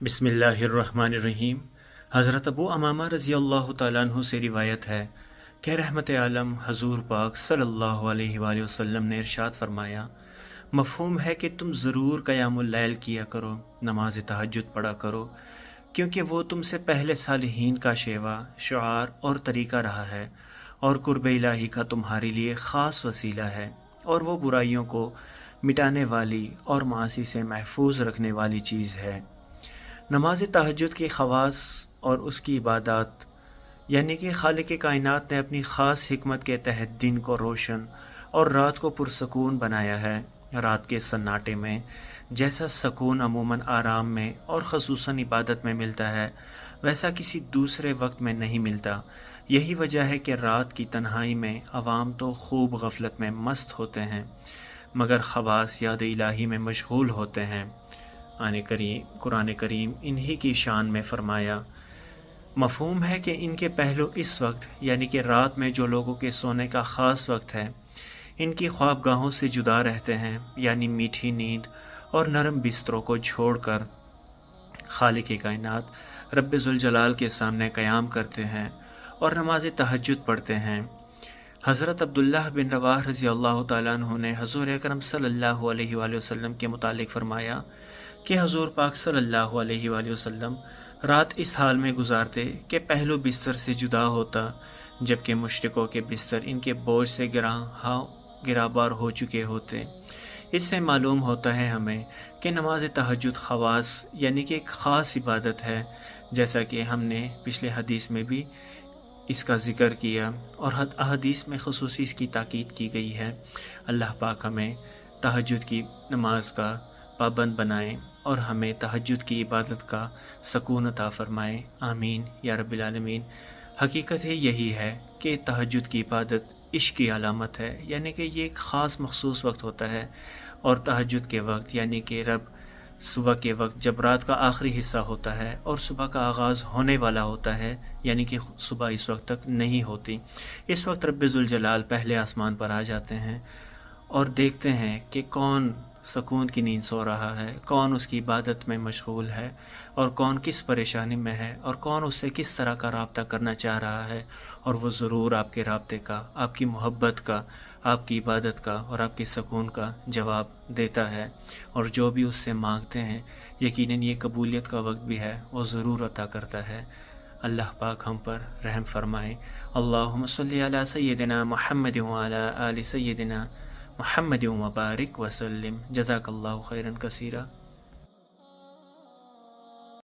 بسم اللہ الرحمن الرحیم۔ حضرت ابو امامہ رضی اللہ تعالیٰ عنہ سے روایت ہے کہ رحمت عالم حضور پاک صلی اللہ علیہ وآلہ وسلم نے ارشاد فرمایا، مفہوم ہے کہ تم ضرور قیام اللیل کیا کرو، نماز تہجد پڑھا کرو، کیونکہ وہ تم سے پہلے صالحین کا شیوا، شعار اور طریقہ رہا ہے، اور قرب الہی کا تمہارے لیے خاص وسیلہ ہے، اور وہ برائیوں کو مٹانے والی اور معاصی سے محفوظ رکھنے والی چیز ہے۔ نماز تہجد کی خواص اور اس کی عبادات، یعنی کہ خالق کائنات نے اپنی خاص حکمت کے تحت دن کو روشن اور رات کو پرسکون بنایا ہے۔ رات کے سناٹے میں جیسا سکون عموماً آرام میں اور خصوصاً عبادت میں ملتا ہے، ویسا کسی دوسرے وقت میں نہیں ملتا۔ یہی وجہ ہے کہ رات کی تنہائی میں عوام تو خوب غفلت میں مست ہوتے ہیں، مگر خواص یاد الہی میں مشغول ہوتے ہیں۔ قرآن کریم انہی کی شان میں فرمایا، مفہوم ہے کہ ان کے پہلو اس وقت یعنی کہ رات میں جو لوگوں کے سونے کا خاص وقت ہے، ان کی خوابگاہوں سے جدا رہتے ہیں، یعنی میٹھی نیند اور نرم بستروں کو چھوڑ کر خالق کائنات رب ذوالجلال کے سامنے قیام کرتے ہیں اور نماز تہجد پڑھتے ہیں۔ حضرت عبداللہ بن رواحہ رضی اللہ تعالیٰ عنہ نے حضور اکرم صلی اللہ علیہ وآلہ وسلم کے متعلق فرمایا کہ حضور پاک صلی اللہ علیہ وآلہ وسلم رات اس حال میں گزارتے کہ پہلو بستر سے جدا ہوتا، جبکہ مشرکوں کے بستر ان کے بوجھ سے گرابار ہو چکے ہوتے۔ اس سے معلوم ہوتا ہے ہمیں کہ نماز تہجد خواص یعنی کہ ایک خاص عبادت ہے، جیسا کہ ہم نے پچھلے حدیث میں بھی اس کا ذکر کیا، اور احادیث میں خصوصی اس کی تاکید کی گئی ہے۔ اللہ پاک ہمیں تہجد کی نماز کا پابند بنائیں اور ہمیں تہجد کی عبادت کا سکون عطا فرمائیں، آمین یا رب العالمین۔ حقیقت ہی یہی ہے کہ تہجد کی عبادت عشق کی علامت ہے، یعنی کہ یہ ایک خاص مخصوص وقت ہوتا ہے، اور تہجد کے وقت یعنی کہ صبح کے وقت جب رات کا آخری حصہ ہوتا ہے اور صبح کا آغاز ہونے والا ہوتا ہے، یعنی کہ صبح اس وقت تک نہیں ہوتی، اس وقت رب ذوالجلال پہلے آسمان پر آ جاتے ہیں اور دیکھتے ہیں کہ کون سکون کی نیند سو رہا ہے، کون اس کی عبادت میں مشغول ہے، اور کون کس پریشانی میں ہے، اور کون اس سے کس طرح کا رابطہ کرنا چاہ رہا ہے، اور وہ ضرور آپ کے رابطے کا، آپ کی محبت کا، آپ کی عبادت کا اور آپ کے سکون کا جواب دیتا ہے، اور جو بھی اس سے مانگتے ہیں یقیناً یہ قبولیت کا وقت بھی ہے، وہ ضرور عطا کرتا ہے۔ اللہ پاک ہم پر رحم فرمائے۔ اللہم صلی علی سیدنا محمد وعلی آل سیدنا محمد وبارک وسلم۔ جزاک اللہ خیرا کثیرا۔